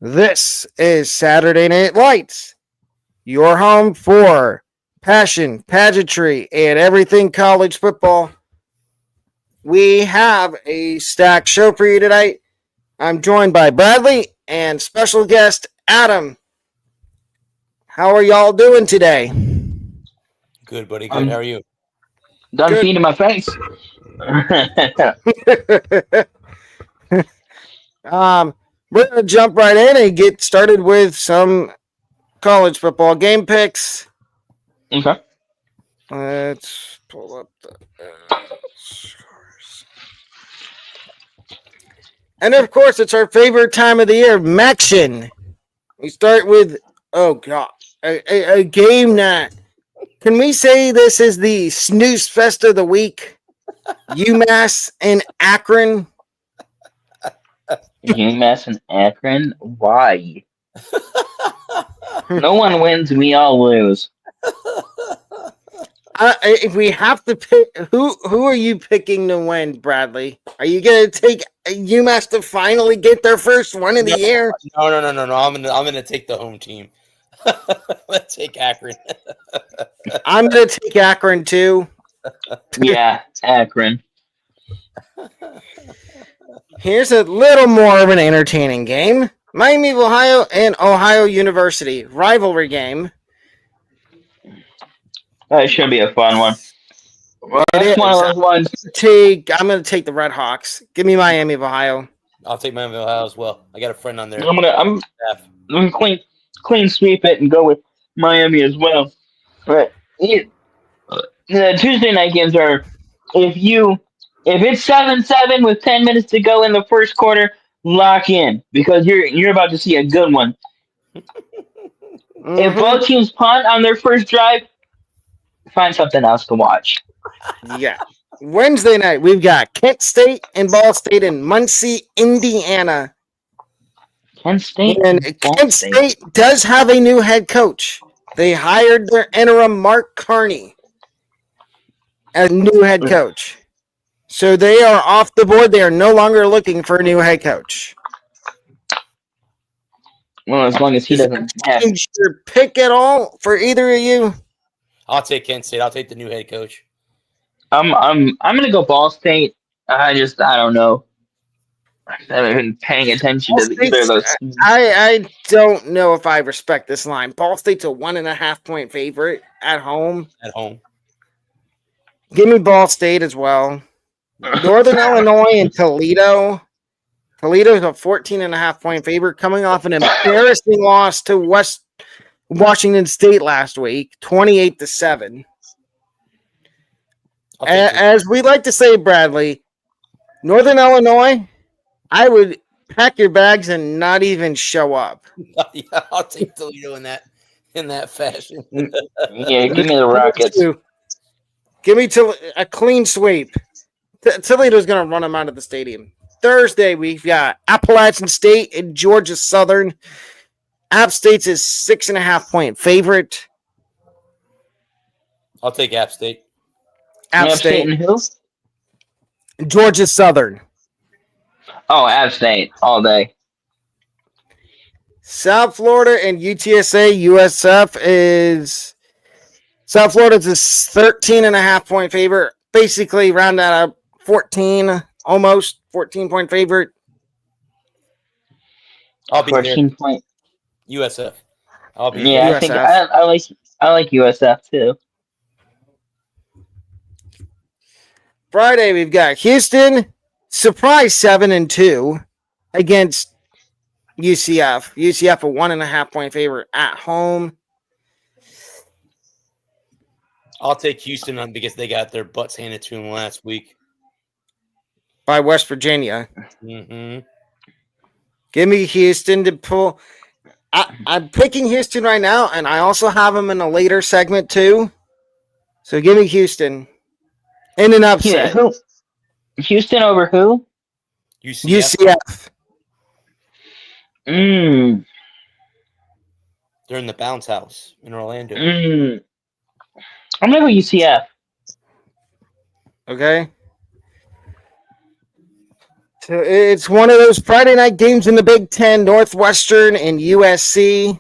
This is Saturday Night Lights, your home for passion, pageantry, and everything college football. We have a stacked show for you tonight. I'm joined by Bradley and special guest Adam. How are y'all doing today? Good, buddy. Good. How are you? Done Good. feeding my face. We're going to jump right in and get started with some college football game picks. Okay. Let's pull up the scores. And of course, it's our favorite time of the year, Maction. We start with, a game that, can we say this is the snooze fest of the week? UMass and Akron. UMass and Akron. Why? No one wins. We all lose. If we have to pick, who are you picking to win, Bradley? Are you going to take UMass to finally get their first one of the year? No. I'm gonna take the home team. Let's take Akron. I'm going to take Akron too. Yeah, Akron. Here's a little more of an entertaining game. Miami of Ohio and Ohio University. Rivalry game. That should be a fun one. Well, that's one of those ones. I'm going to take the Red Hawks. Give me Miami of Ohio. I'll take Miami of Ohio as well. I got a friend on there. I'm gonna clean sweep it and go with Miami as well. But the Tuesday night games are if it's 7-7 with 10 minutes to go in the first quarter, lock in because you're about to see a good one. If both teams punt on their first drive, find something else to watch. Yeah. Wednesday night, we've got Kent State and Ball State in Muncie, Indiana. Kent State does have a new head coach. They hired their interim Mark Carney as new head coach. So they are off the board. They are no longer looking for a new head coach. Well, as long as he doesn't have your pick at all for either of you. I'll take Kent State. I'll take the new head coach. I'm gonna go Ball State. I don't know. I haven't been paying attention to either of those. I don't know if I respect this line. Ball State's a 1.5 point favorite at home. Give me Ball State as well. Northern Illinois and Toledo. Toledo's a 14.5 point favorite coming off an embarrassing loss to Washington State last week, 28-7. As we like to say, Bradley, Northern Illinois, I would pack your bags and not even show up. Yeah, I'll take Toledo in that fashion. Yeah, give me the Rockets. Give me a clean sweep. Toledo's going to run them out of the stadium. Thursday, we've got Appalachian State and Georgia Southern. App State's is 6.5 point favorite. I'll take App State. App State and who? Georgia Southern. Oh, App State all day. South Florida and UTSA USF is South Florida's a 13.5 point favorite. Basically, round that up 14, almost 14 point favorite. I'll be 14 point. USF. I'll be USF. I think I like USF too. Friday, we've got Houston, surprise 7-2 against UCF. UCF a 1.5 point favorite at home. I'll take Houston on because they got their butts handed to them last week by West Virginia. Mm-hmm. Give me Houston to pull. I'm picking Houston right now, and I also have them in a later segment too. So give me Houston. In an upset. Who? Houston over who? UCF. They're in the bounce house in Orlando. I'm going to go UCF. Okay. So it's one of those Friday night games in the Big Ten, Northwestern and USC.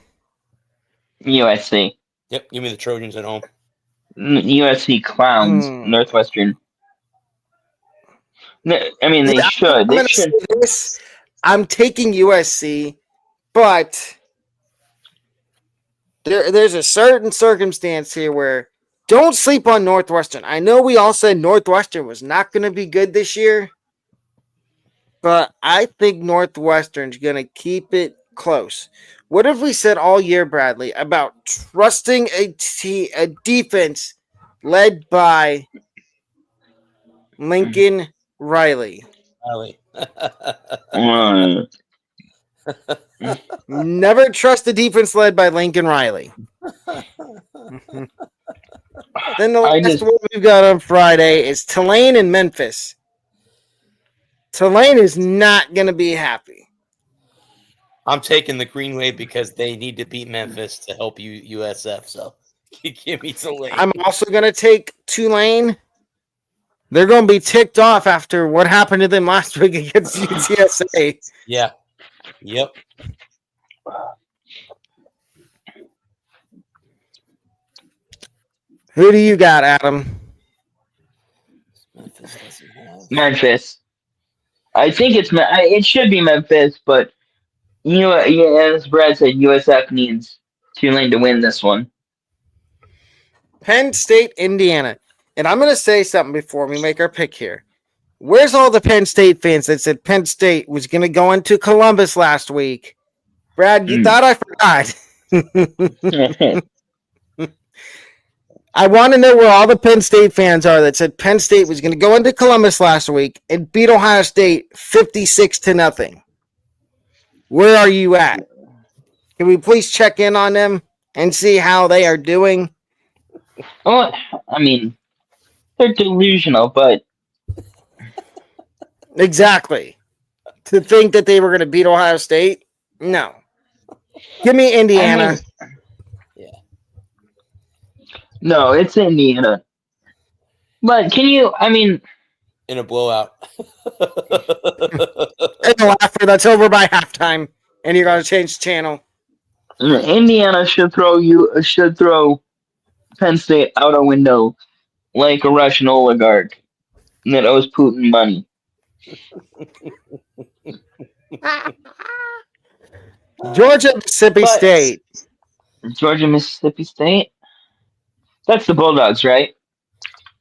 USC. Yep, give me the Trojans at home. USC clowns Northwestern. I mean, they should. I'm going to say this. I'm taking USC, but there's a certain circumstance here where don't sleep on Northwestern. I know we all said Northwestern was not going to be good this year, but I think Northwestern's going to keep it close. What have we said all year, Bradley, about trusting a defense led by Lincoln Riley? Never trust a defense led by Lincoln Riley. Then the last one we've got on Friday is Tulane and Memphis. Tulane is not going to be happy. I'm taking the Green Wave because they need to beat Memphis to help USF. So give me Tulane. I'm also going to take Tulane. They're going to be ticked off after what happened to them last week against UTSA. Yeah. Yep. Who do you got, Adam? Memphis. I think it should be Memphis, but as Brad said, USF needs Tulane to win this one. Penn State, Indiana. And I'm going to say something before we make our pick here. Where's all the Penn State fans that said Penn State was going to go into Columbus last week? Brad, you thought I forgot. I want to know where all the Penn State fans are that said Penn State was going to go into Columbus last week and beat Ohio State 56-0. Where are you at? Can we please check in on them and see how they are doing? Oh, I mean, they're delusional, but exactly. To think that they were going to beat Ohio State? No. Give me Indiana. Yeah. No, it's Indiana. But in a blowout. And laughter that's over by halftime, and you're going to change the channel. Indiana should throw Penn State out a window like a Russian oligarch that owes Putin money. Georgia, Mississippi State. Georgia, Mississippi State? That's the Bulldogs, right?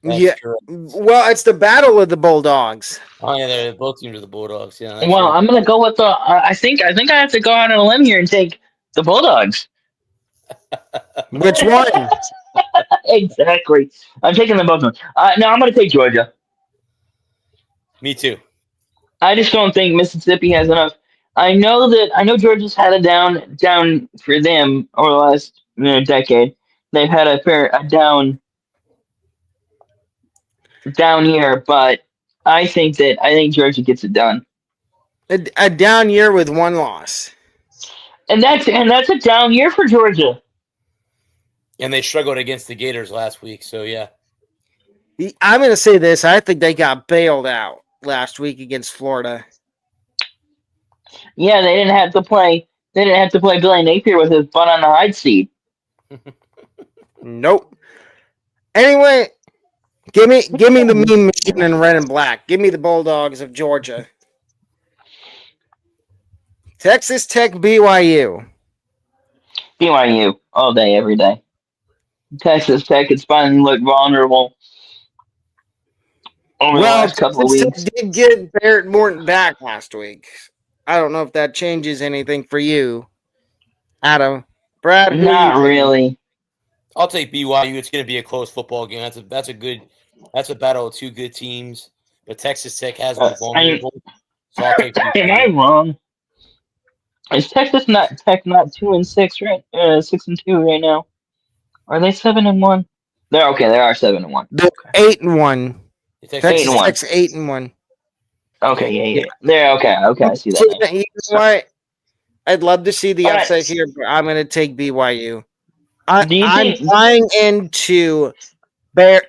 That's true. Well, it's the battle of the Bulldogs. Oh yeah, both teams are the Bulldogs. Yeah. Well, right. I'm gonna go with the. I think I have to go out on a limb here and take the Bulldogs. Which one? Exactly. I'm taking them both. No, I'm gonna take Georgia. Me too. I just don't think Mississippi has enough. I know Georgia's had a down for them over the last decade. They've had a down year, but I think Georgia gets it done. A down year with one loss. And that's a down year for Georgia. And they struggled against the Gators last week, so yeah. I'm going to say this. I think they got bailed out last week against Florida. Yeah, they didn't have to play Billy Napier with his butt on the hide seat. Nope. Anyway, give me the mean machine in red and black. Give me the Bulldogs of Georgia. Texas Tech, BYU. BYU all day, every day. Texas Tech has finally looked vulnerable over the last couple of weeks. Did get Barrett Morton back last week. I don't know if that changes anything for you, Adam. Brad, not really. I'll take BYU. It's going to be a close football game. That's a battle of two good teams. But Texas Tech has been vulnerable. So I'll take BYU. Am I wrong? Is Texas not 2-6 right? 6-2 right now. Are they 7-1? They're okay. They are 7-1. They're 8-1. Texas 8-1. Okay, yeah. They're okay. I see that. You know what? I'd love to see the upset here, but I'm going to take BYU. I'm buying into Bear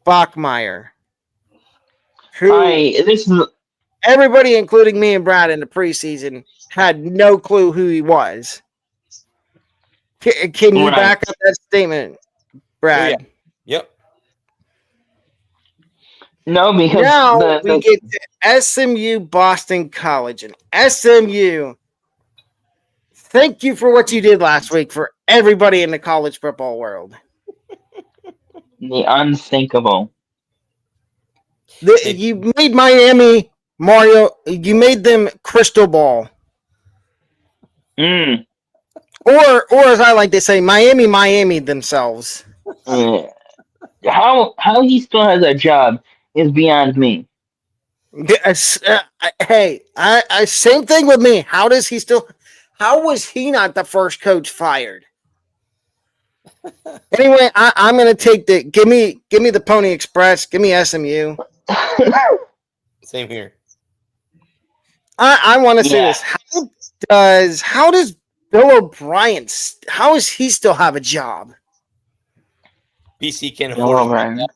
Bachmeier. everybody, including me and Brad in the preseason, had no clue who he was. Can you back up that statement, Brad? Oh, yeah. Yep. No, because now we get to SMU Boston College. And SMU, thank you for what you did last week for everybody in the college football world. The unthinkable. You made Miami, Mario, you made them crystal ball. Mm. Or as I like to say, Miami themselves. How he still has a job is beyond me. Hey, I same thing with me. How was he not the first coach fired? Anyway, I'm gonna take give me the Pony Express, give me SMU. Same here. I want to say this. How does Bill O'Brien, how does he still have a job? BC can't afford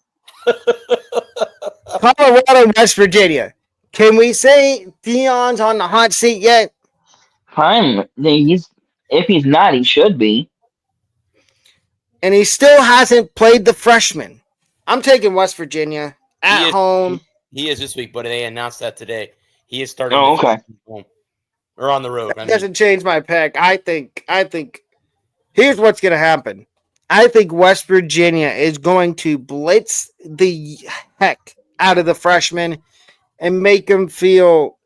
Colorado, West Virginia. Can we say Dion's on the hot seat yet? Fine. If he's not, he should be. And he still hasn't played the freshman. I'm taking West Virginia at home. He is this week, but they announced that today. He is starting. Oh, okay. Home. Or on the road. That doesn't change my pick. I think. Here's what's going to happen. I think West Virginia is going to blitz the heck out of the freshmen and make them feel.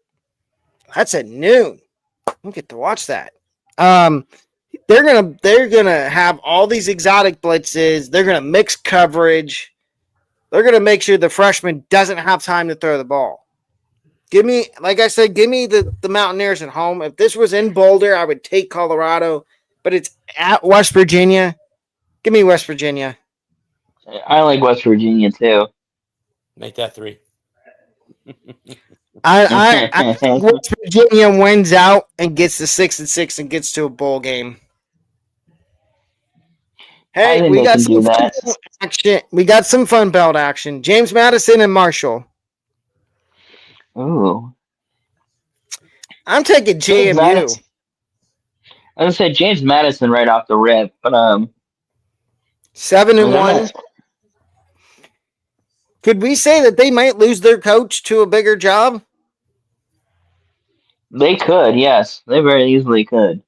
That's at noon. I don't get to watch that. They're gonna have all these exotic blitzes. They're gonna mix coverage. They're gonna make sure the freshman doesn't have time to throw the ball. Give me the Mountaineers at home. If this was in Boulder, I would take Colorado, but it's at West Virginia. Give me West Virginia. I like West Virginia too. Make that 3. I West Virginia wins out and gets to 6-6 and gets to a bowl game. Hey, we got some fun action. We got some Fun Belt action. James Madison and Marshall. Ooh. I'm taking JMU. I was gonna say James Madison right off the rip, but 7-1. Could we say that they might lose their coach to a bigger job? They could, yes. They very easily could.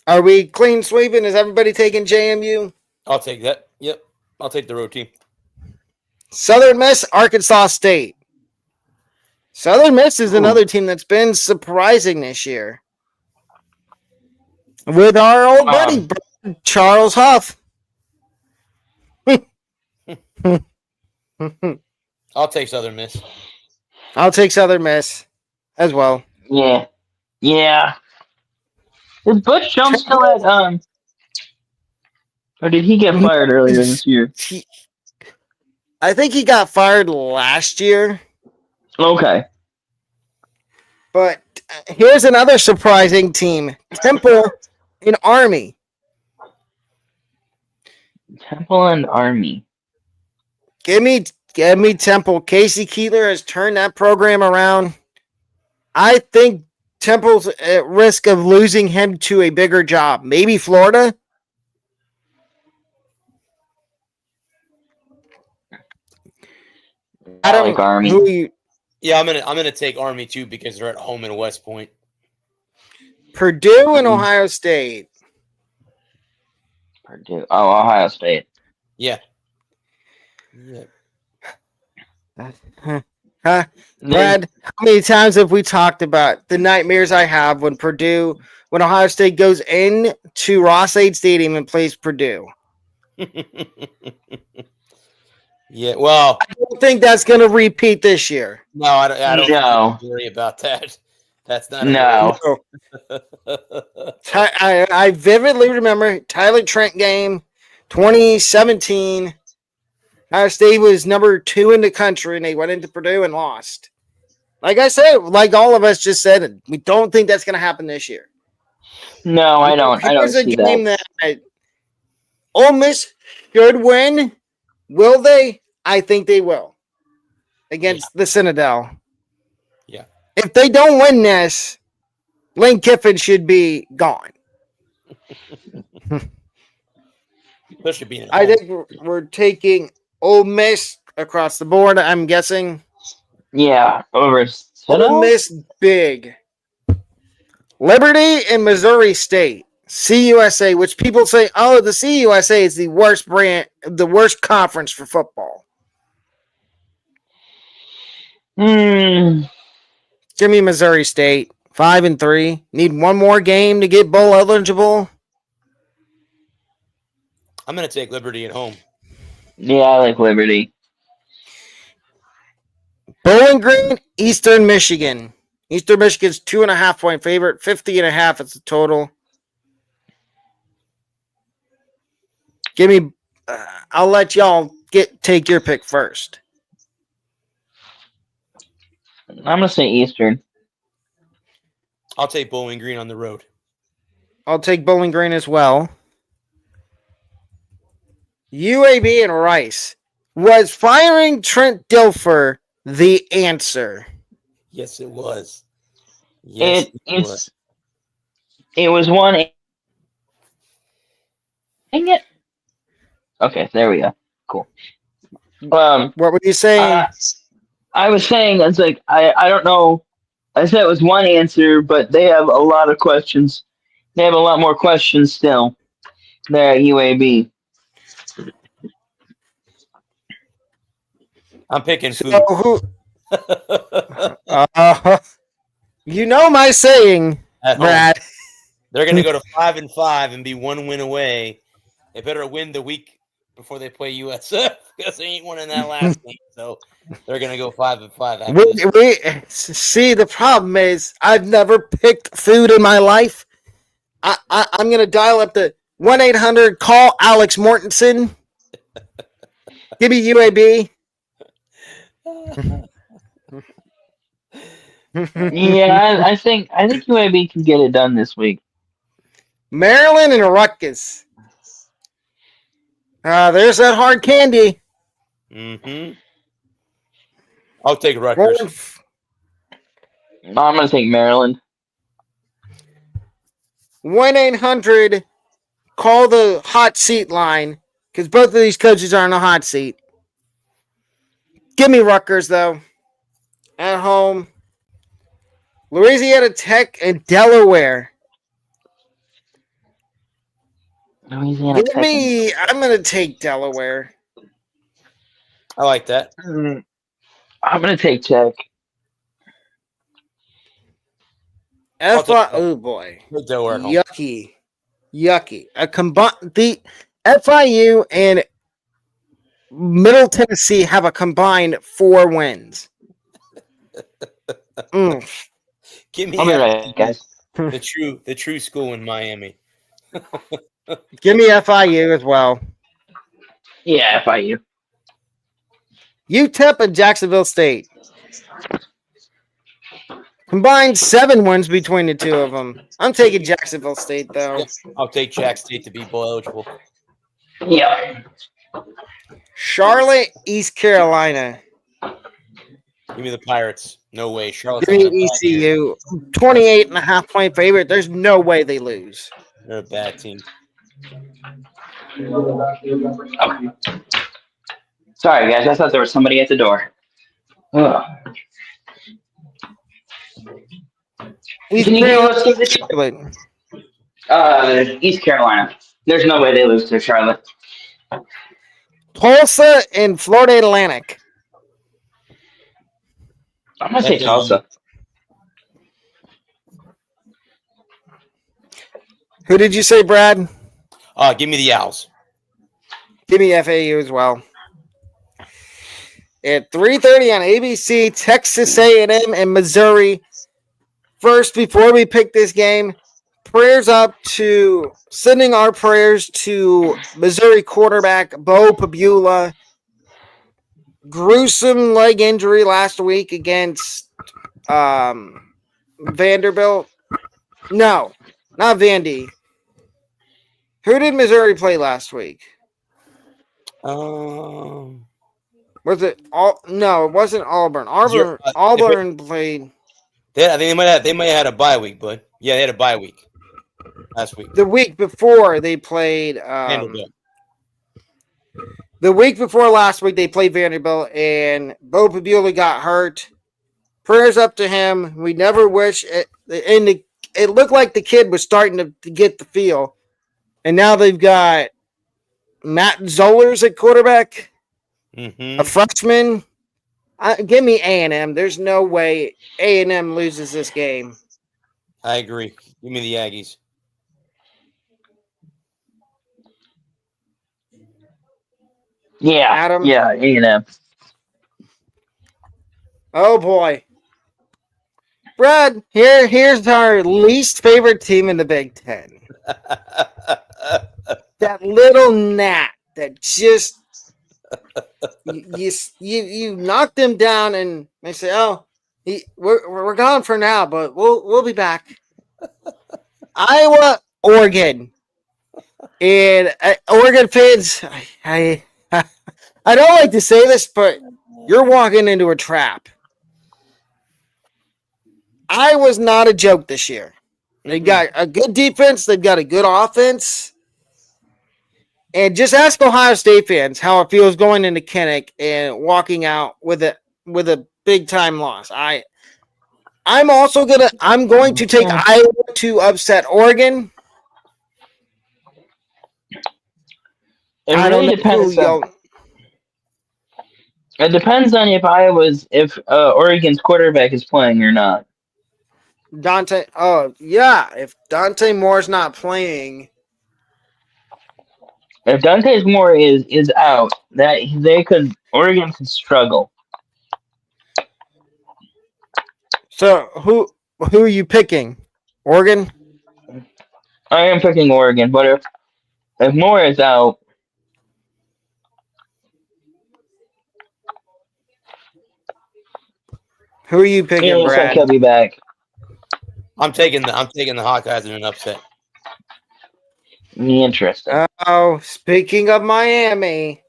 Are we clean sweeping? Is everybody taking JMU? I'll take that. Yep. I'll take the road team. Southern Miss, Arkansas State. Southern Miss is another team that's been surprising this year. With our old buddy, Charles Huff. I'll take Southern Miss. I'll take Southern Miss as well. Yeah. Yeah. Is Butch Jones still at or did he get fired earlier this year? I think he got fired last year. Okay. But here's another surprising team. Temple and Army. Temple and Army. Give me Temple. Casey Keeler has turned that program around. I think Temple's at risk of losing him to a bigger job. Maybe Florida. I like Army. Yeah, I'm gonna take Army too because they're at home in West Point. Purdue and Ohio State. Purdue. Oh, Ohio State. Yeah. Brad, how many times have we talked about the nightmares I have when Ohio State goes in to Ross-Ade Stadium and plays Purdue? Yeah, well, I don't think that's going to repeat this year. No, I don't worry about that. That's not I vividly remember Tyler Trent game 2017. Ohio State was number 2 in the country, and they went into Purdue and lost. Like I said, like all of us just said, we don't think that's going to happen this year. No, I don't. I don't see that. Here's a game that Ole Miss should win. Will they? I think they will. against the Citadel. Yeah. If they don't win this, Lane Kiffin should be gone. Especially being at I home. think we're taking Ole Miss across the board, I'm guessing. Yeah, over Ole Citadel? Miss big. Liberty and Missouri State. CUSA, which people say, oh, the CUSA is the worst conference for football. Give me Missouri State. 5-3. Need one more game to get bowl eligible. I'm going to take Liberty at home. Yeah, I like Liberty. Bowling Green, Eastern Michigan. Eastern Michigan's 2.5-point favorite. 50.5 is the total. Give me. I'll let y'all take your pick first. I'm gonna say Eastern. I'll take Bowling Green on the road. I'll take Bowling Green as well. UAB and Rice. Was firing Trent Dilfer the answer? Yes, it was. Yes, it was one. Dang it. Okay, there we go. Cool. What were you saying? I was saying, it's like, I don't know. I said it was one answer, but they have a lot of questions. They have a lot more questions still. They're at UAB. I'm picking food. You know my saying, Brad. They're going to go to 5-5 and be one win away. They better win the week before they play USF because they ain't winning that last game. So they're going to go 5-5. We see, the problem is I've never picked food in my life. I'm going to dial up the 1-800 call Alex Mortensen. Give me UAB. Yeah, I think UAB can get it done this week. Maryland and Rutgers. There's that hard candy. Mm-hmm. I'll take Rutgers. I'm going to take Maryland. 1-800 call the hot seat line because both of these coaches are in the hot seat. Give me Rutgers, though. At home. Louisiana Tech and Delaware. I'm going to take Delaware. I like that. I'm going to take Tech. Oh, boy. Yucky. The FIU and Middle Tennessee have a combined 4 wins. Give me I'll be right, guys. the true school in Miami. Give me FIU as well. Yeah, FIU. UTEP and Jacksonville State. Combined 7 wins between the two of them. I'm taking Jacksonville State, though. Yep. I'll take Jack State to be bowl eligible. Yeah. Charlotte, East Carolina. Give me the Pirates. No way. Charlotte's Give me ECU. 28.5-point favorite. There's no way they lose. They're a bad team. Okay. Sorry, guys. I thought there was somebody at the door. East Carolina. There's no way they lose to Charlotte. Tulsa and Florida Atlantic. I'm going to say Tulsa. Who did you say, Brad? Give me the Owls. Give me FAU as well. At 3:30 on ABC, Texas A&M and Missouri. First, before we pick this game, sending our prayers to Missouri quarterback Bo Pabula. Gruesome leg injury last week against Vanderbilt. No, not Vandy. Who did Missouri play last week? Was it all? No, it wasn't Auburn. Zero, Auburn played I think they might have had a bye week, bud. Yeah, they had a bye week last week. the week before they played. Vanderbilt. The week before last week they played Vanderbilt, and Bo Pabula got hurt. Prayers up to him. We never wish it. And it looked like the kid was starting to get the feel, and now they've got Matt Zollers at quarterback, a freshman. Give me A&M. There's no way A&M loses this game. I agree. Give me the Aggies. Yeah, Adam? yeah, A&M. Oh boy, Brad. Here's our least favorite team in the Big Ten. That little gnat that just you knock them down, and they say, "Oh, we're gone for now, but we'll be back." Iowa, Oregon, and Oregon fans. I don't like to say this, but you're walking into a trap. Iowa's not a joke this year. They've got a good defense. They've got a good offense. And just ask Ohio State fans how it feels going into Kinnick and walking out with a big time loss. I'm going to take Iowa to upset Oregon. It really depends. It depends on if Oregon's quarterback is playing or not. Dante. Oh yeah, if Dante Moore's not playing. If Dante Moore is out, Oregon could struggle. So who are you picking? Oregon? I am picking Oregon, but if Moore is out, who are you picking, looks like Brad? he'll be back. I'm taking the Hawkeyes in an upset. Interesting. Oh, speaking of Miami,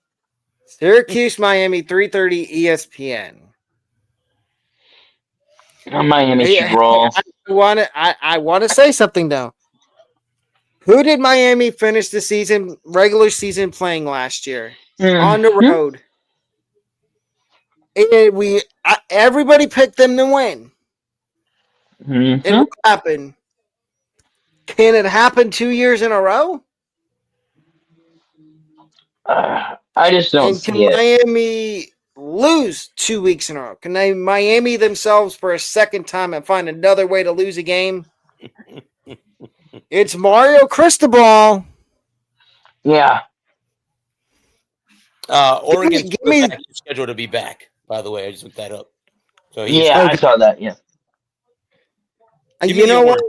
Syracuse, Miami, 3:30 ESPN. Miami should roll. I want to say something though. Who did Miami finish the regular season playing last year on the road? And everybody picked them to win. And what happened? Can it happen 2 years in a row? I just don't see it. Can Miami lose 2 weeks in a row? Can they Miami themselves for a second time and find another way to lose a game? It's Mario Cristobal. Yeah. Oregon's scheduled to be back, by the way. I just looked that up. So I saw that, yeah. You know what?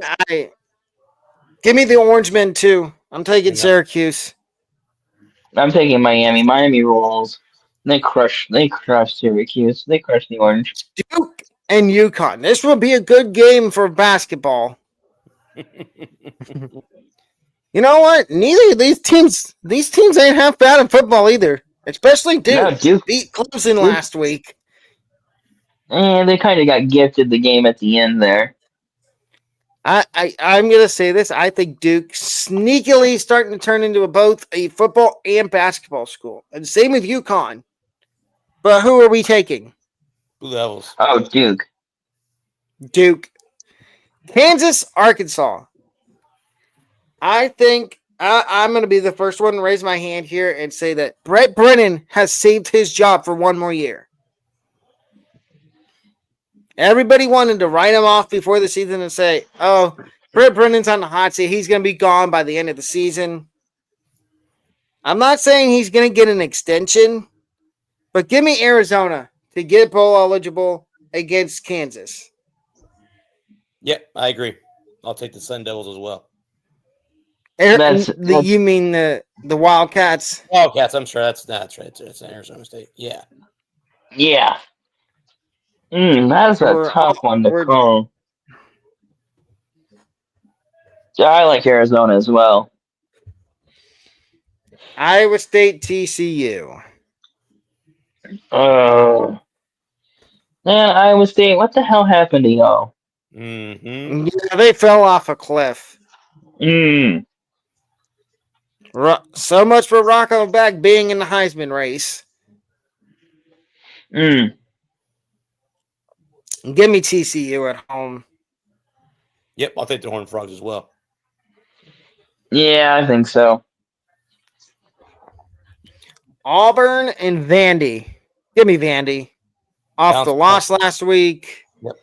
Give me the Orangemen, too. I'm taking Syracuse. I'm taking Miami. Miami rolls. They crush Syracuse. They crush the Orange. Duke and UConn. This will be a good game for basketball. You know what? Neither of these teams ain't half bad in football either. Especially Duke. No, Duke beat Clemson last week. And they kind of got gifted the game at the end there. I'm gonna say this. I think Duke sneakily starting to turn into both a football and basketball school. And same with UConn. But who are we taking? Blue Devils. Oh, Duke. Kansas, Arkansas. I think I'm going to be the first one to raise my hand here and say that Brett Brennan has saved his job for one more year. Everybody wanted to write him off before the season and say, oh, Brett Brennan's on the hot seat. He's going to be gone by the end of the season. I'm not saying he's going to get an extension, but give me Arizona to get bowl eligible against Kansas. Yep, I agree. I'll take the Sun Devils as well. You mean the Wildcats? Wildcats, I'm sure that's right. It's Arizona State. Yeah. Yeah. That's a tough one to call. I like Arizona as well. Iowa State, TCU. Man, Iowa State, what the hell happened to y'all? Mm-hmm. Yeah, they fell off a cliff. Mm. So much for Rocco Beck being in the Heisman race. Mm. Give me TCU at home. Yep, I'll take the Horned Frogs as well. Yeah, I think so. Auburn and Vandy. Give me Vandy. Off Bounce the back. loss last week. Yep,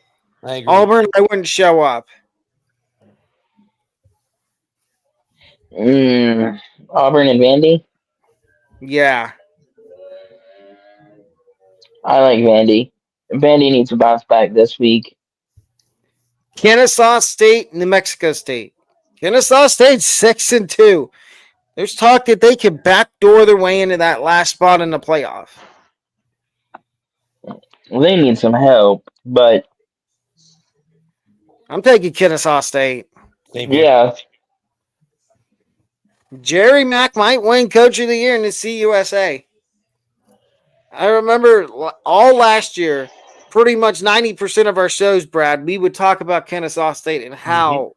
I agree. Auburn, I wouldn't show up. Auburn and Vandy? Yeah. I like Vandy. Vandy needs to bounce back this week. Kennesaw State, New Mexico State. Kennesaw State 6-2. There's talk that they could backdoor their way into that last spot in the playoff. They need some help, but I'm taking Kennesaw State. Same here. yeah, Jerry Mack might win Coach of the Year in the CUSA. I remember all last year, pretty much 90% of our shows, Brad, we would talk about Kennesaw State and how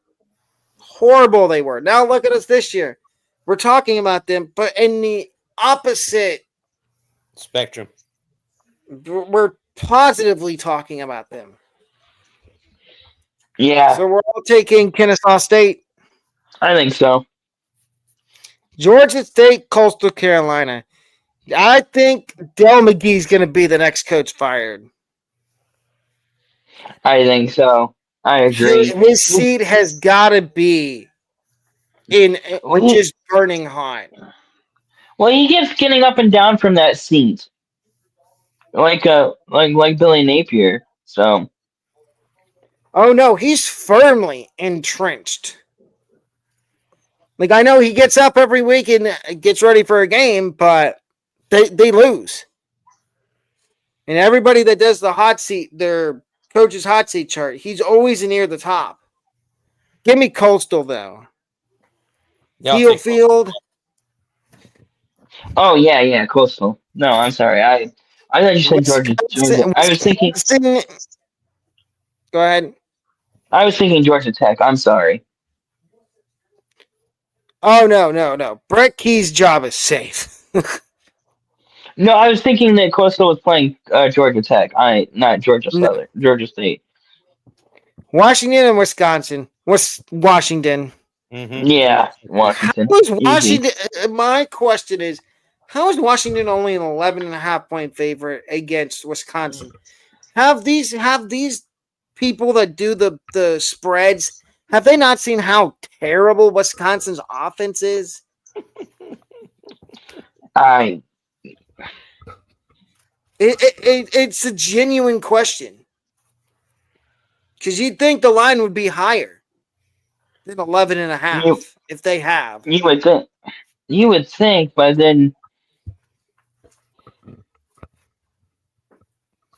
horrible they were. Now look at us this year. We're talking about them, but in the opposite spectrum. We're positively talking about them. Yeah. So we're all taking Kennesaw State. I think so. Georgia State, Coastal Carolina. I think Del McGee's going to be the next coach fired. I think so. I agree. His seat has got to be in just burning hot. Well, he keeps getting up and down from that seat, like Billy Napier. So. Oh no, he's firmly entrenched. Like, I know he gets up every week and gets ready for a game, but they lose. And everybody that does the hot seat, their coach's hot seat chart, he's always near the top. Give me Coastal, though. Yeah, Heel Field. Oh, yeah, Coastal. No, I'm sorry. I thought you said Georgia. I was thinking. Go ahead. I was thinking Georgia Tech. I'm sorry. Oh, no. Brett Key's job is safe. No, I was thinking that Coastal was playing Georgia Tech. Not Georgia Southern. No. Georgia State. Washington and Wisconsin. Washington. Mm-hmm. Yeah, Washington. How is Washington? My question is, how is Washington only an 11.5-point favorite against Wisconsin? Have these people that do the spreads, have they not seen how terrible Wisconsin's offense is? It's a genuine question. Because you'd think the line would be higher than 11.5 if they have. You would think, but then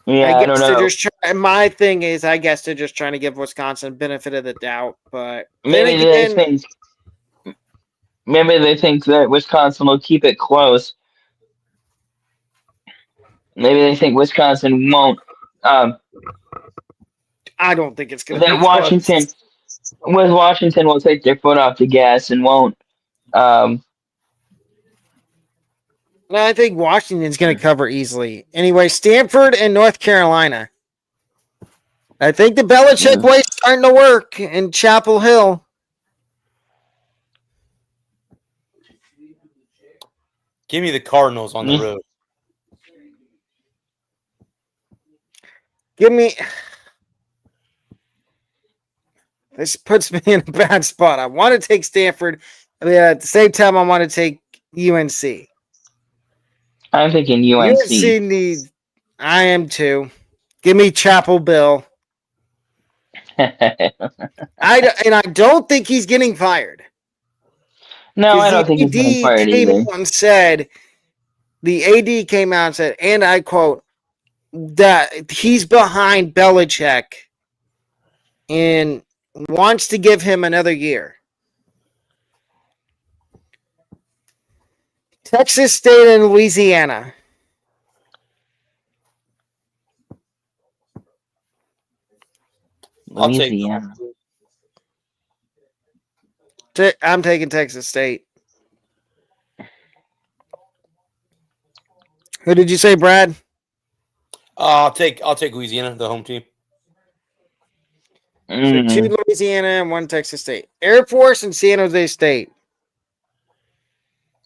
yeah, I don't know. My thing is, I guess they're just trying to give Wisconsin benefit of the doubt, but maybe they think that Wisconsin will keep it close. Maybe they think Wisconsin won't. I don't think it's going to be Washington. Washington will take their foot off the gas and won't. No, I think Washington's going to cover easily. Anyway, Stanford and North Carolina. I think the Belichick way is starting to work in Chapel Hill. Give me the Cardinals on the road. Give me. This puts me in a bad spot. I want to take Stanford. At the same time, I want to take UNC. I'm thinking UNC. UNC needs. I am too. Give me Chapel Bill. I don't think he's getting fired. No, I don't think he's getting fired either. The AD came out and said, and I quote, that he's behind Belichick and wants to give him another year. Texas State and Louisiana. I'll take Louisiana. I'm taking Texas State. Who did you say, Brad? I'll take Louisiana, the home team. So 2 Louisiana and 1 Texas State. Air Force and San Jose State.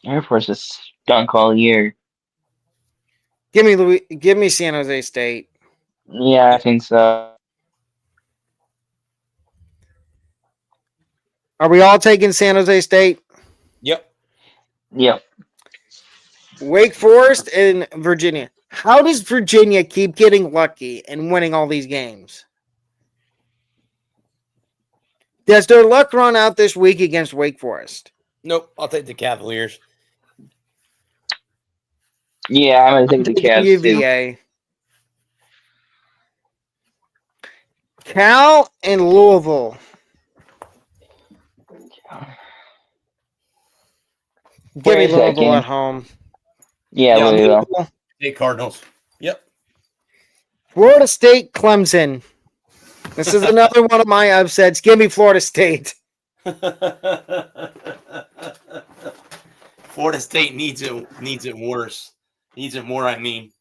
Air Force is stunk all year. Give me San Jose State. Yeah, I think so. Are we all taking San Jose State? Yep. Yep. Wake Forest and Virginia. How does Virginia keep getting lucky and winning all these games? Does their luck run out this week against Wake Forest? Nope. I'll take the Cavaliers. Yeah, I'm gonna take the Cavs too. UVA. Cal and Louisville. Give me Where is that Louisville game? at home. Yeah, Louisville. Take Cardinals. Yep. Florida State, Clemson. This is another one of my upsets. Give me Florida State. Florida State needs it worse. Needs it more, I mean.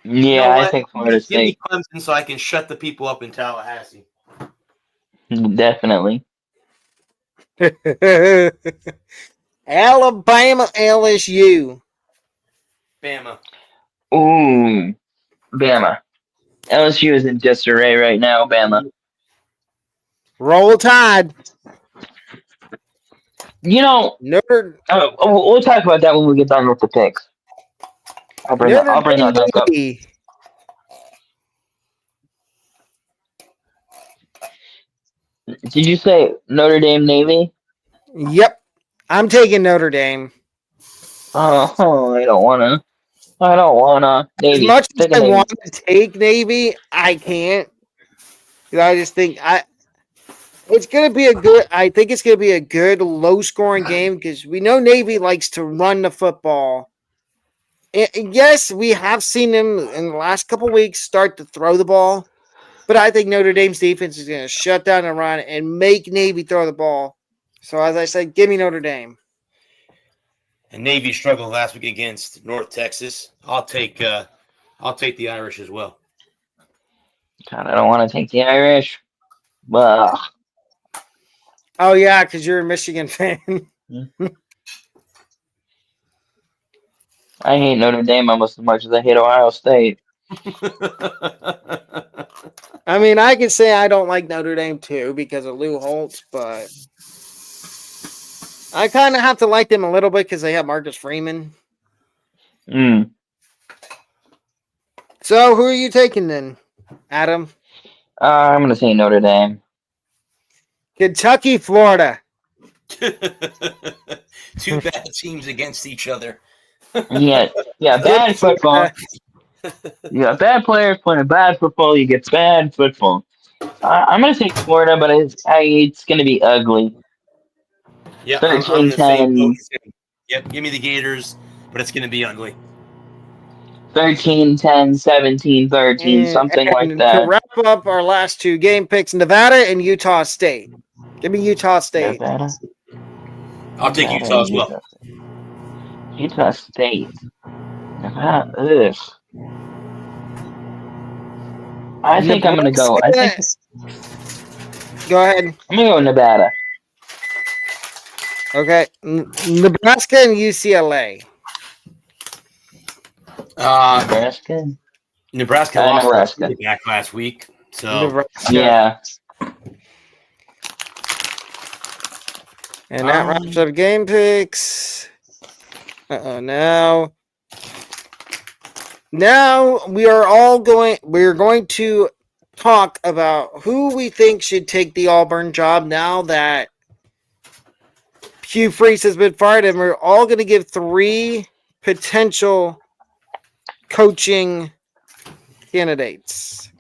Yeah, You know I what? think Florida Give me State. Clemson so I can shut the people up in Tallahassee. Definitely. Alabama, LSU. Bama. Ooh, Bama. LSU is in disarray right now. Bama. Roll Tide. You know, Notre we'll talk about that when we get done with the picks. I'll bring that back up. Dame. Did you say Notre Dame Navy? Yep. I'm taking Notre Dame. Oh, I don't wanna. Navy. As much as Take a I Navy. want to take Navy, I can't. 'Cause I just think it's gonna be a good. I think it's gonna be a good, low-scoring game because we know Navy likes to run the football. And yes, we have seen them in the last couple weeks start to throw the ball, but I think Notre Dame's defense is going to shut down the run and make Navy throw the ball. So as I said, give me Notre Dame. And Navy struggled last week against North Texas. I'll take the Irish as well. God, I don't want to take the Irish. Ugh. Oh yeah, because you're a Michigan fan. I hate Notre Dame almost as much as I hate Ohio State. I mean, I could say I don't like Notre Dame too because of Lou Holtz, but I kind of have to like them a little bit because they have Marcus Freeman. So who are you taking then, Adam? I'm going to say Notre Dame. Kentucky, Florida. Two bad teams against each other. Yeah, bad football. You got bad players playing bad football. You get bad football. I'm going to take Florida, but it's going to be ugly. Yeah, I'm 13-10. the same boat as him. Yep, give me the Gators, but it's going to be ugly. 13-10, 17-13, something like that. To wrap up our last two game picks, Nevada and Utah State. Give me Utah State. Nevada? I'll take Utah as well. Utah State. Nevada. Ugh. I think I'm going to go. Go ahead. I'm going to go Nevada. Okay. Nebraska and UCLA. Nebraska lost back last week. So Nebraska. Yeah. And that wraps up game picks. Now we're going to talk about who we think should take the Auburn job now that Hugh Freeze has been fired, and we're all going to give 3 potential coaching candidates.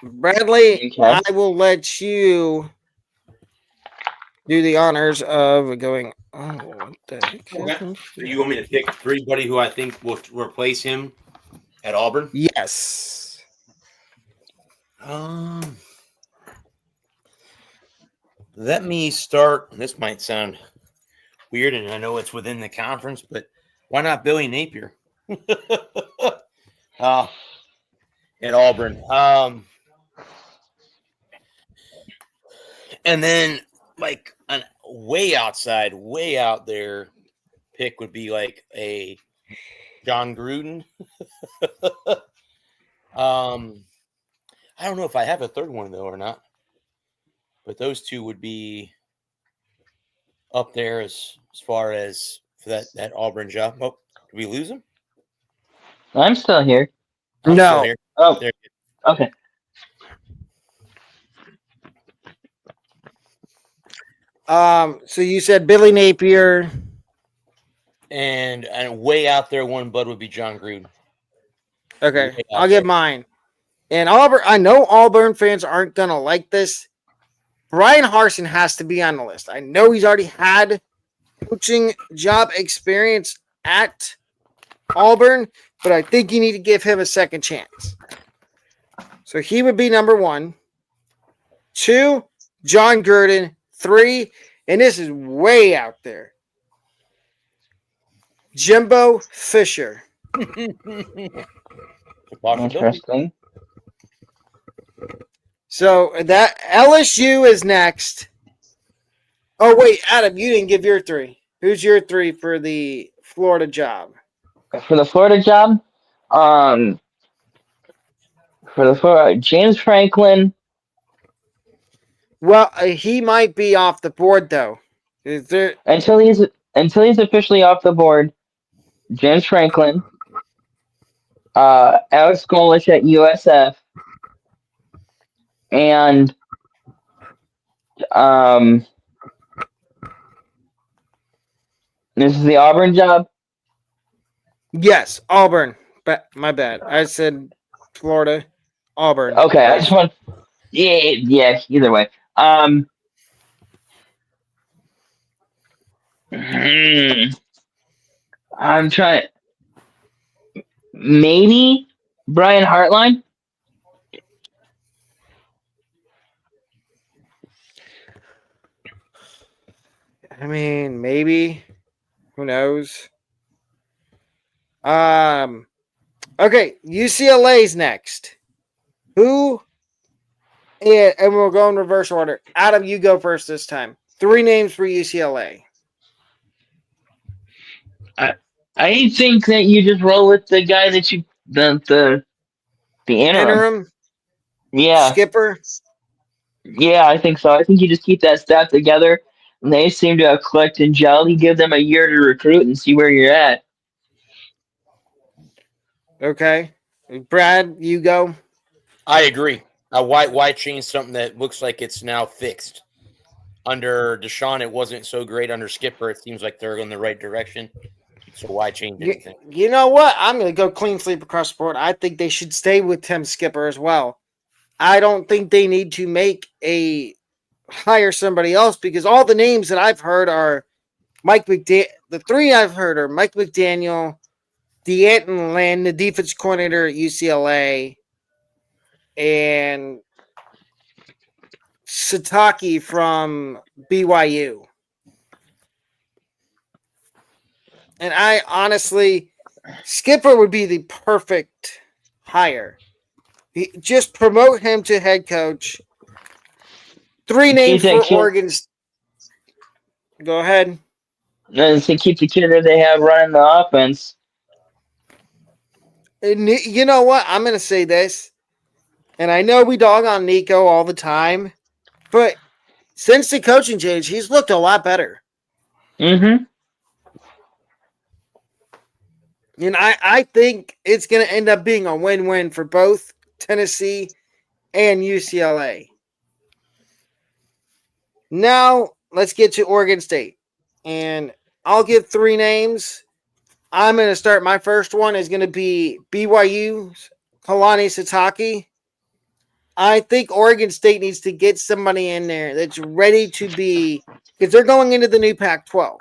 Bradley, Okay. I will let you do the honors of going. Oh, what the heck? Okay. So you want me to pick everybody who I think will replace him at Auburn? Yes. Let me start. This might sound weird, and I know it's within the conference, but why not Billy Napier at Auburn? And then like an way outside, way out there pick would be like a John Gruden. I don't know if I have a third one though or not, but those two would be up there as far as for that Auburn job. Oh, did we lose him? I'm still here. I'm No. still here. Oh, There. okay. So you said Billy Napier. And way out there, one bud would be John Gruden. Okay, Way out I'll give there. mine. And Auburn, I know Auburn fans aren't gonna like this. Brian Harsin has to be on the list. I know he's already had coaching job experience at Auburn, but I think you need to give him a second chance. So he would be number 1. 2, John Gruden. 3, and this is way out there, Jimbo Fisher. Interesting. So that LSU is next. Oh, wait, Adam, you didn't give your 3. Who's your 3 for the Florida job? For the Florida job, James Franklin. Well, he might be off the board though. Is there Until he's officially off the board, James Franklin, Alex Golich at USF, and this is the Auburn job. Yes, Auburn. But my bad. I said Florida, Auburn. Okay, I just want. Yeah. Either way. I'm trying. Maybe Brian Hartline. I mean, maybe. Who knows? Okay, UCLA's next. Who? And we'll go in reverse order. Adam, you go first this time. 3 names for UCLA. I think that you just roll with the guy that you the interim. Yeah. Skipper. Yeah, I think so. I think you just keep that staff together, and they seem to have clicked and gelled. You give them a year to recruit and see where you're at. Okay. Brad, you go. I agree. Why change something that looks like it's now fixed? Under Deshaun, it wasn't so great. Under Skipper, it seems like they're in the right direction. So why change anything? You know what? I'm going to go clean sweep across the board. I think they should stay with Tim Skipper as well. I don't think they need to hire somebody else because all the names that I've heard are Mike McDaniel. The 3 I've heard are Mike McDaniel, D'Anton Land, the defense coordinator at UCLA, and Sataki from BYU. And I honestly, Skipper would be the perfect hire. Just promote him to head coach. 3 names for Oregon. Go ahead. And to keep the kid that they have running the offense. And you know what? I'm going to say this. And I know we dog on Nico all the time. But since the coaching change, he's looked a lot better. Mm-hmm. And I think it's going to end up being a win-win for both Tennessee and UCLA. Now, let's get to Oregon State. And I'll give 3 names. I'm going to start. My first one is going to be BYU's Kalani Sitake. I think Oregon State needs to get somebody in there that's ready to be, because they're going into the new Pac-12.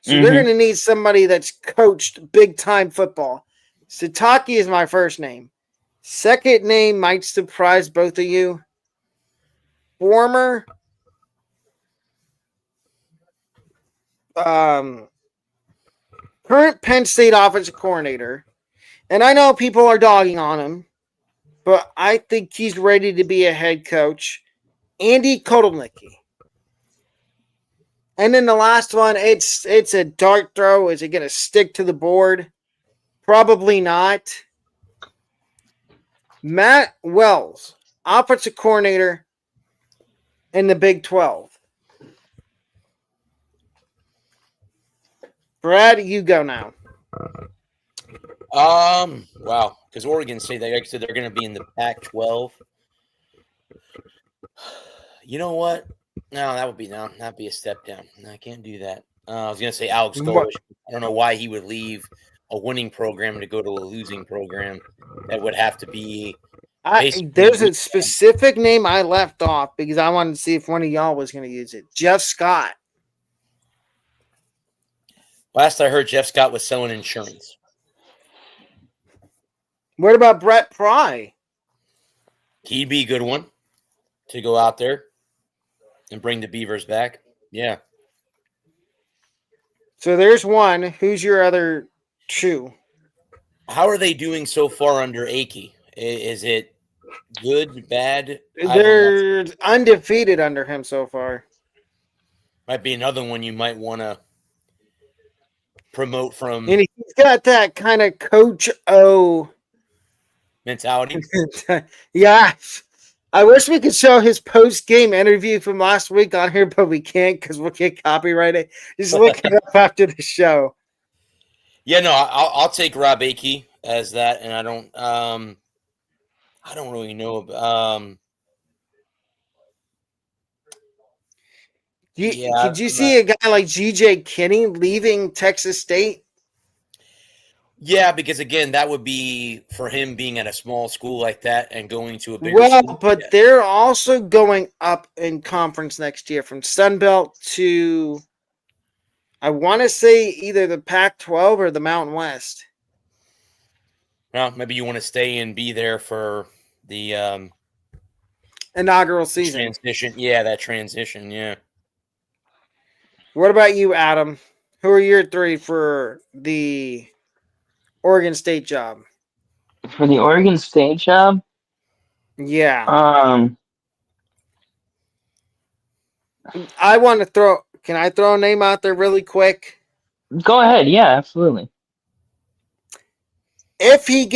So they're going to need somebody that's coached big-time football. Sitake is my first name. Second name might surprise both of you. Former current Penn State offensive coordinator. And I know people are dogging on him, but I think he's ready to be a head coach. Andy Kotelnicki. And then the last one, it's a dart throw. Is it going to stick to the board? Probably not. Matt Wells, offensive coordinator in the Big 12. Brad, you go now. Wow, because Oregon State, like I said, they're going to be in the Pac-12. You know what? No, that'd be a step down. No, I can't do that. I was going to say Alex Golesh. I don't know why he would leave a winning program to go to a losing program. That would have to be. There's a specific name I left off because I wanted to see if one of y'all was going to use it. Jeff Scott. Last I heard, Jeff Scott was selling insurance. What about Brett Pry? He'd be a good one to go out there and bring the Beavers back. Yeah. So there's one. Who's your other two? How are they doing so far under Akey? Is it good, bad? They're undefeated under him so far. Might be another one you might want to promote from. And he's got that kind of Coach O mentality. Yeah. I wish we could show his post-game interview from last week on here, but we can't because we'll get copyrighted. Just look it up after the show. Yeah, no, I'll take Rob Akey as that, and I don't really know. Could you see a guy like G.J. Kinney leaving Texas State? Yeah, because again, that would be for him being at a small school like that and going to a bigger school. But they're also going up in conference next year from Sun Belt to, I want to say, either the Pac-12 or the Mountain West. Well, maybe you want to stay and be there for the inaugural season. Transition. Yeah, that transition, yeah. What about you, Adam? Who are your three for the Oregon State job? For the Oregon State job? Yeah. I want to throw. Can I throw a name out there really quick? Go ahead. Yeah, absolutely. If he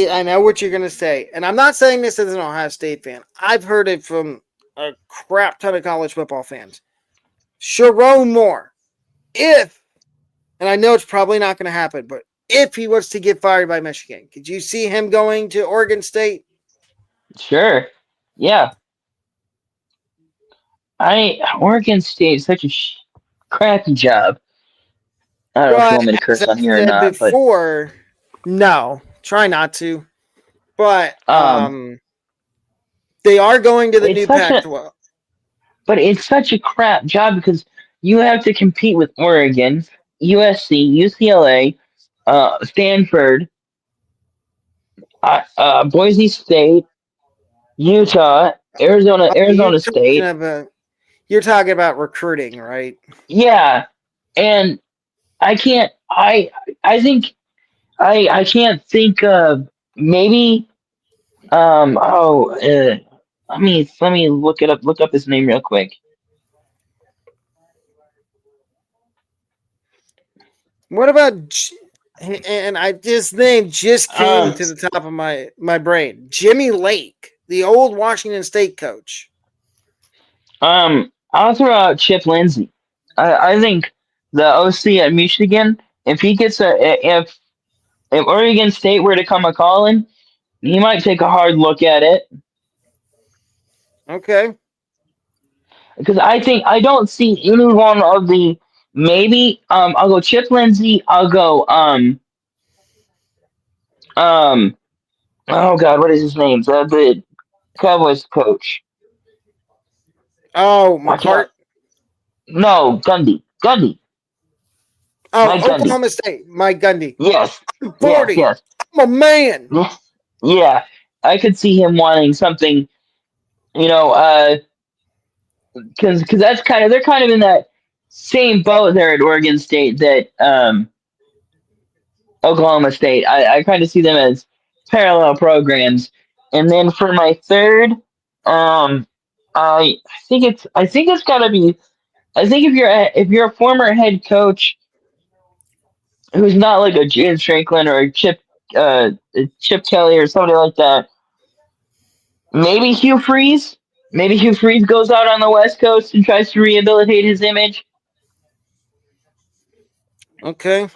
I know what you're going to say, and I'm not saying this as an Ohio State fan. I've heard it from a crap ton of college football fans. Sharon Moore, and I know it's probably not going to happen, but if he was to get fired by Michigan, could you see him going to Oregon State? Sure. Yeah. Oregon State is such a crappy job. I don't know if you want me to curse on here or not. Before, no, try not to. But they are going to the new Pac-12. But it's such a crap job because you have to compete with Oregon, USC, UCLA, Stanford, Boise State, Utah, Arizona State. You're talking about recruiting, right? Yeah, and I can't. I think I can't think of maybe. Let me look it up. Look up his name real quick. What about? And this name just came to the top of my brain. Jimmy Lake, the old Washington State coach. I'll throw out Chip Lindsey. I think the OC at Michigan, if he gets if Oregon State were to come a calling, he might take a hard look at it. Okay. Because I don't see any one of the I'll go Chip Lindsey. I'll go oh God, what is his name? The Cowboys coach. Oh, McCart. No, Gundy. Oh, Mike Oklahoma Gundy. State. Mike Gundy. Yes. 40. Yes. I'm a man. Yeah. I could see him wanting something, because that's they're kind of in that same boat there at Oregon State that Oklahoma State. I kind of see them as parallel programs. And then for my third, um, I think it's got to be. I think if you're a former head coach who's not like a James Franklin or a Chip Kelly or somebody like that, maybe Hugh Freeze. Maybe Hugh Freeze goes out on the West Coast and tries to rehabilitate his image. Okay.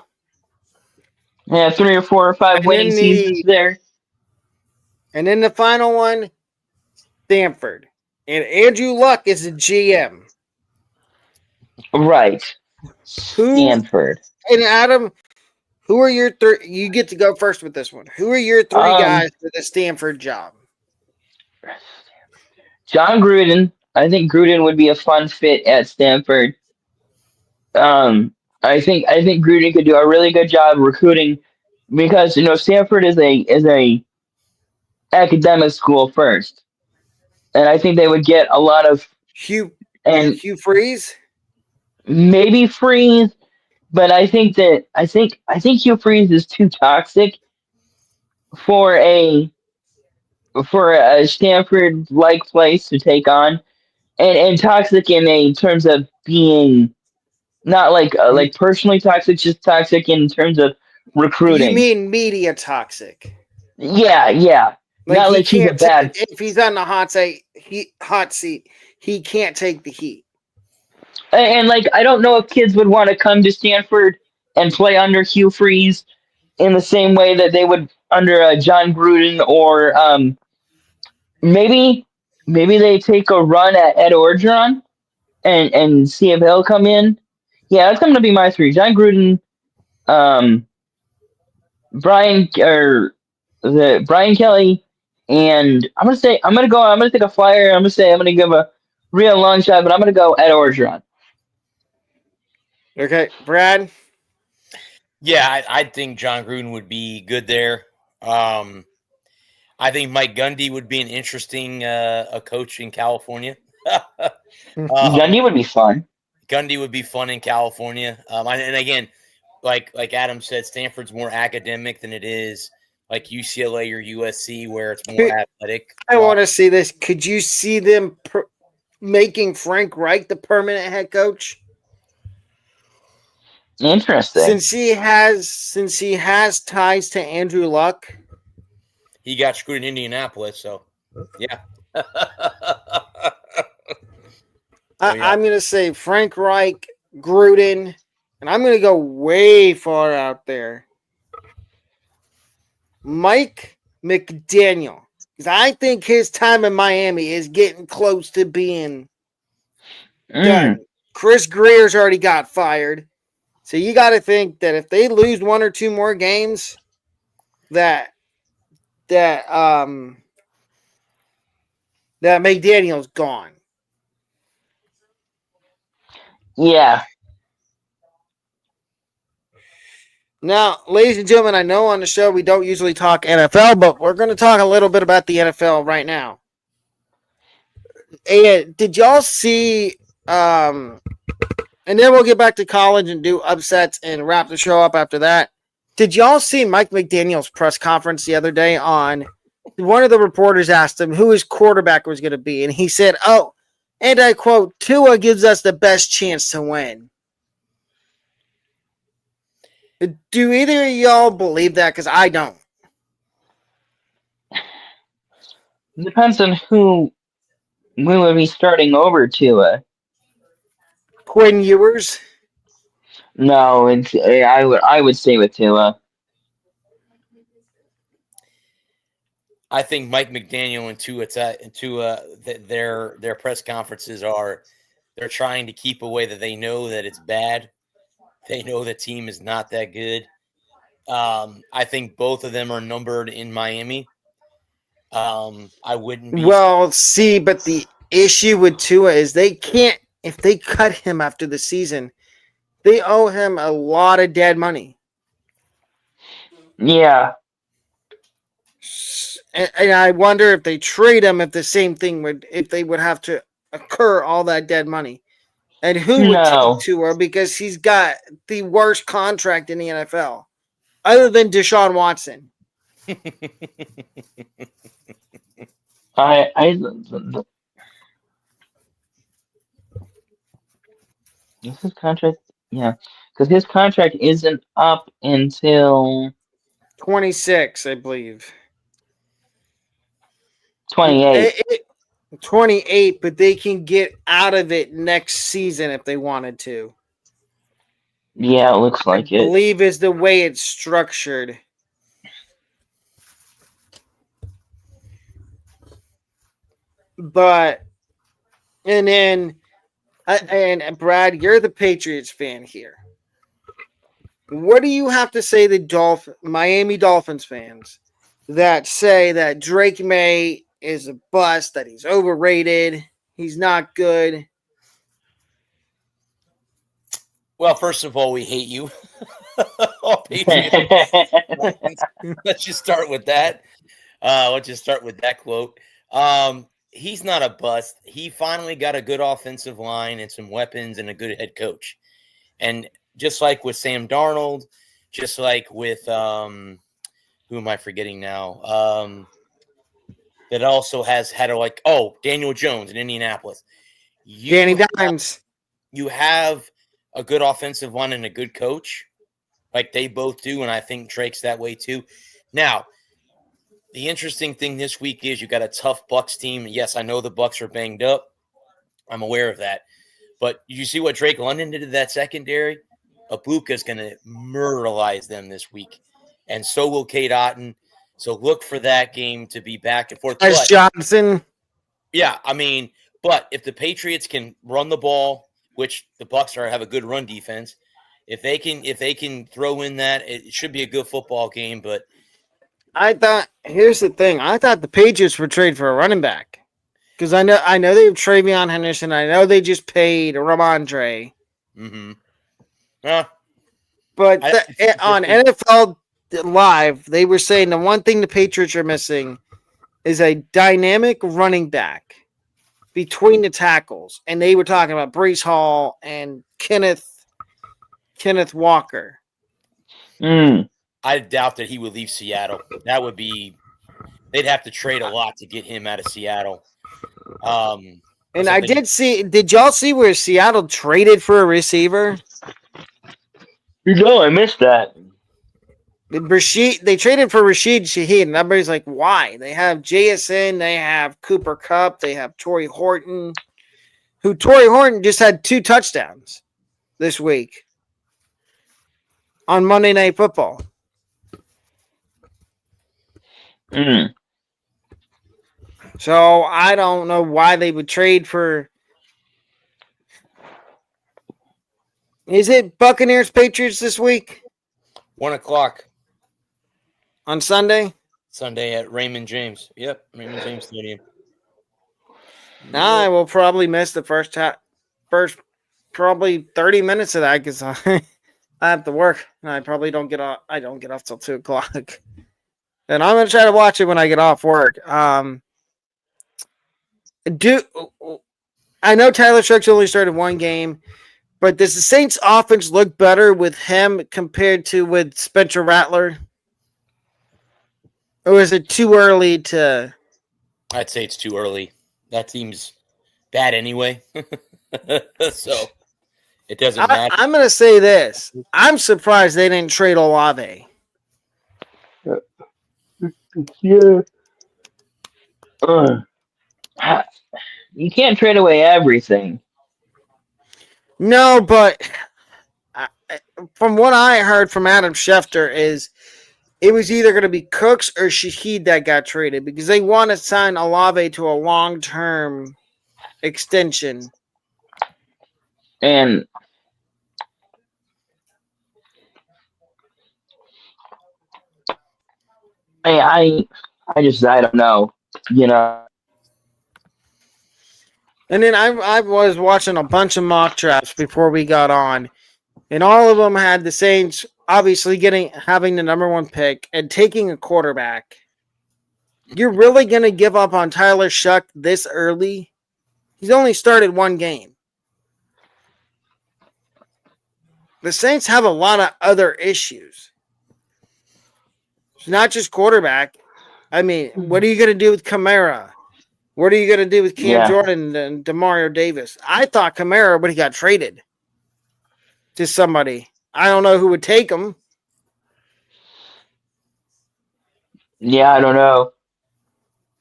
Yeah, 3 or 4 or 5 And winning then seasons there. the final one, Stanford. And Andrew Luck is the GM. Right. Who Stanford. and Adam, who are your three? You get to go first with this one. Who are your three guys for the Stanford job? John Gruden. I think Gruden would be a fun fit at Stanford. I think Gruden could do a really good job recruiting because Stanford is a academic school first, and I think they would get a lot of Hugh and Freeze. maybe Freeze, but I think Hugh Freeze is too toxic for a Stanford like place to take on, and toxic in a terms of being not like personally toxic, just toxic in terms of You recruiting. mean media toxic? Yeah. Like Not he like he's a can't bad. if he's on the hot seat, he can't take the heat. And like I don't know if kids would want to come to Stanford and play under Hugh Freeze in the same way that they would under John Gruden or maybe they take a run at Ed Orgeron and see if he'll come in. Yeah, that's going to be my three: John Gruden, um, Brian Kelly, and I'm gonna take a flyer. I'm gonna give a real long shot, but I'm gonna go Ed Orgeron. Okay, Brad. Yeah, I think John Gruden would be good there. I think Mike Gundy would be an interesting a coach in California. Gundy would be fun. Gundy would be fun in California. And again, like Adam said, Stanford's more academic than it is like UCLA or USC, where it's more athletic. I want to see this. Could you see them making Frank Reich the permanent head coach? Interesting. Since he has ties to Andrew Luck. He got screwed in Indianapolis, so yeah. I'm going to say Frank Reich, Gruden, and I'm going to go way far out there. Mike McDaniel. Because I think his time in Miami is getting close to being done. Chris Greer's already got fired. So you got to think that if they lose one or two more games, that McDaniel's gone. Yeah. Now, ladies and gentlemen, I know on the show we don't usually talk NFL, but we're going to talk a little bit about the NFL right now. And did y'all see, and then we'll get back to college and do upsets and wrap the show up after that. Did y'all see Mike McDaniel's press conference the other day on one of the reporters asked him who his quarterback was going to be, and he said, oh, and I quote, Tua gives us the best chance to win. Do either of y'all believe that? Because I don't. Depends on who we would be starting over to. Quinn Ewers? No, I would stay with Tua. I think Mike McDaniel and Tua their press conferences they're trying to keep away that they know that it's bad. They know the team is not that good. I think both of them are numbered in Miami. I wouldn't be. Well, see, but the issue with Tua is they can't, if they cut him after the season, they owe him a lot of dead money. Yeah. And I wonder if they trade him, if the same thing if they would have to occur all that dead money. And who would take No. Tua because he's got the worst contract in the NFL, other than Deshaun Watson. His contract, yeah, because his contract isn't up until 26, I believe. 28. 28, but they can get out of it next season if they wanted to. Yeah, it looks like I believe is the way it's structured. But, and then, and Brad, you're the Patriots fan here. What do you have to say to Miami Dolphins fans that say that Drake May is a bust, that he's overrated, he's not good? Well, first of all, we hate you. All Patriots. Let's just start with that. Let's just start with that quote. He's not a bust. He finally got a good offensive line and some weapons and a good head coach. And just like with Sam Darnold, just like with who am I forgetting now? That also has had Daniel Jones in Indianapolis. Danny Dimes. You have a good offensive line and a good coach, like they both do, and I think Drake's that way too. Now, the interesting thing this week is you got a tough Bucs team. Yes, I know the Bucs are banged up. I'm aware of that. But you see what Drake London did to that secondary? Abuka's going to murderalize them this week. And so will Kate Otten. So look for that game to be back and forth. As Johnson. Yeah, I mean, but if the Patriots can run the ball, which the Bucs have a good run defense, if they can throw in that, it should be a good football game. But here's the thing. I thought the Patriots would trade for a running back. Because I know they have Travion Henderson. I know they just paid Ramondre. Mm-hmm. Yeah. But on NFL Live, they were saying the one thing the Patriots are missing is a dynamic running back between the tackles. And they were talking about Breece Hall and Kenneth Walker. I doubt that he would leave Seattle. That would be – they'd have to trade a lot to get him out of Seattle. And I did y'all see where Seattle traded for a receiver? No, I missed that. They traded for Rashid Shaheed, and everybody's like, why? They have JSN, they have Cooper Kupp, they have Torrey Horton, Torrey Horton just had 2 touchdowns this week on Monday Night Football. So I don't know why they would trade for. Is it Buccaneers Patriots this week? 1:00 on Sunday. Sunday at Raymond James. Yep, Raymond James Stadium. Now I will probably miss the first probably 30 minutes of that because I have to work and I probably don't get off. I don't get off till 2:00, and I'm gonna try to watch it when I get off work. I know Tyler Shucks only started 1 game, but does the Saints offense look better with him compared to with Spencer Rattler? Or is it too early to... I'd say it's too early. That seems bad anyway. So it doesn't matter. I'm going to say this. I'm surprised they didn't trade Olave. Yeah. You can't trade away everything. No, but from what I heard from Adam Schefter is it was either going to be Cooks or Shaheed that got traded because they want to sign Olave to a long-term extension. And I don't know, you know. And then I was watching a bunch of mock drafts before we got on, and all of them had the Saints obviously having the number 1 pick and taking a quarterback. You're really going to give up on Tyler Shuck this early? He's only started one game. The Saints have a lot of other issues. It's not just quarterback. I mean, what are you going to do with Kamara? What are you going to do with Cam Jordan and DeMario Davis? I thought Kamara would have got traded to somebody. I don't know who would take him. Yeah, I don't know.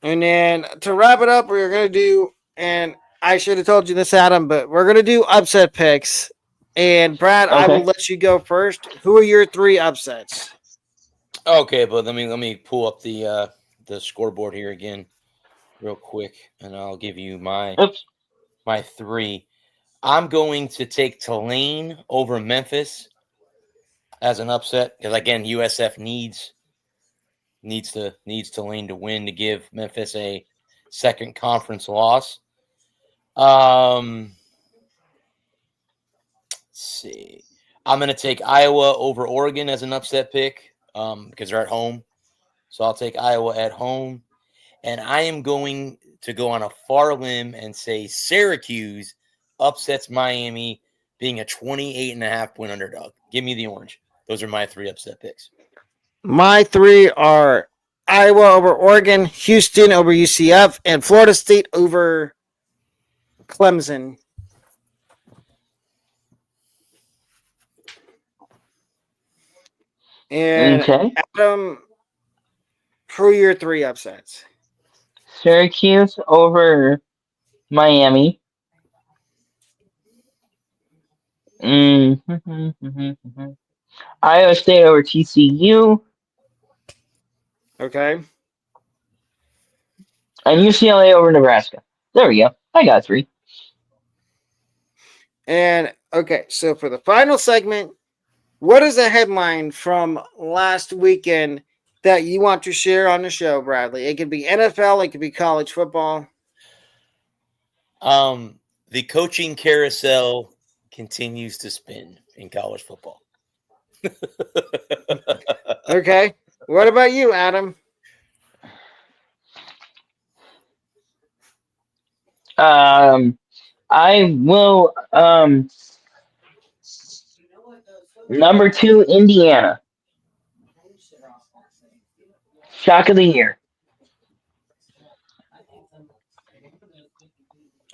And then to wrap it up, we're going to do, and I should have told you this, Adam, but we're going to do upset picks. And Brad, I will let you go first. Who are your 3 upsets? Okay, but let me pull up the scoreboard here again real quick, and I'll give you my 3. I'm going to take Tulane over Memphis as an upset because again, USF needs Tulane to win to give Memphis a second conference loss. Let's see. I'm going to take Iowa over Oregon as an upset pick because they're at home. So I'll take Iowa at home. And I am going to go on a far limb and say Syracuse upsets Miami, being a 28.5-point underdog. Give me the orange. Those are my 3 upset picks. My 3 are Iowa over Oregon, Houston over UCF, and Florida State over Clemson. And Adam, who are your 3 upsets? Syracuse over Miami. Iowa State over TCU. Okay. And UCLA over Nebraska. There we go. I got 3. And, okay, so for the final segment, what is a headline from last weekend that you want to share on the show, Bradley? It could be NFL, it could be college football. The coaching carousel continues to spin in college football. Okay. What about you, Adam? I will number 2 Indiana. Shock of the year.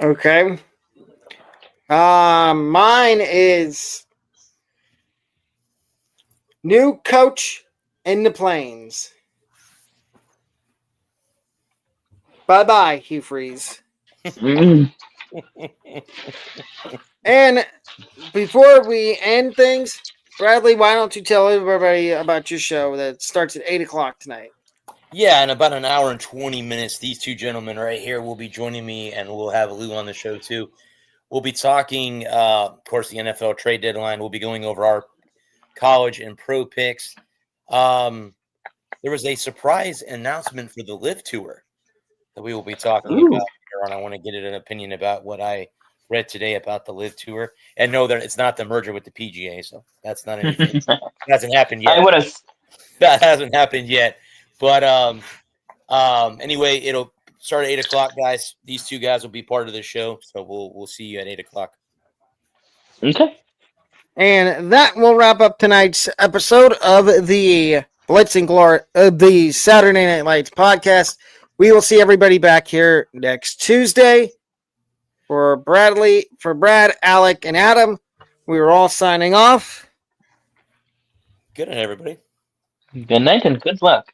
Okay. Mine is new coach in the Plains. Bye-bye, Hugh Freeze. And before we end things, Bradley, why don't you tell everybody about your show that starts at 8 o'clock tonight? Yeah, in about an hour and 20 minutes, these 2 gentlemen right here will be joining me, and we'll have Lou on the show too. We'll be talking, of course, the NFL trade deadline. We'll be going over our college and pro picks. There was a surprise announcement for the Live Tour that we will be talking about here, and I want to get an opinion about what I read today about the Live Tour. And know that it's not the merger with the PGA, so that's not anything. That hasn't happened yet. That hasn't happened yet. But anyway, it'll start at 8 o'clock, guys. These 2 guys will be part of the show, so we'll see you at 8 o'clock. Okay. And that will wrap up tonight's episode of the Blitz and Glory, the Saturday Night Lights podcast. We will see everybody back here next Tuesday. For Brad, Alec, and Adam, we are all signing off. Good night, everybody. Good night and good luck.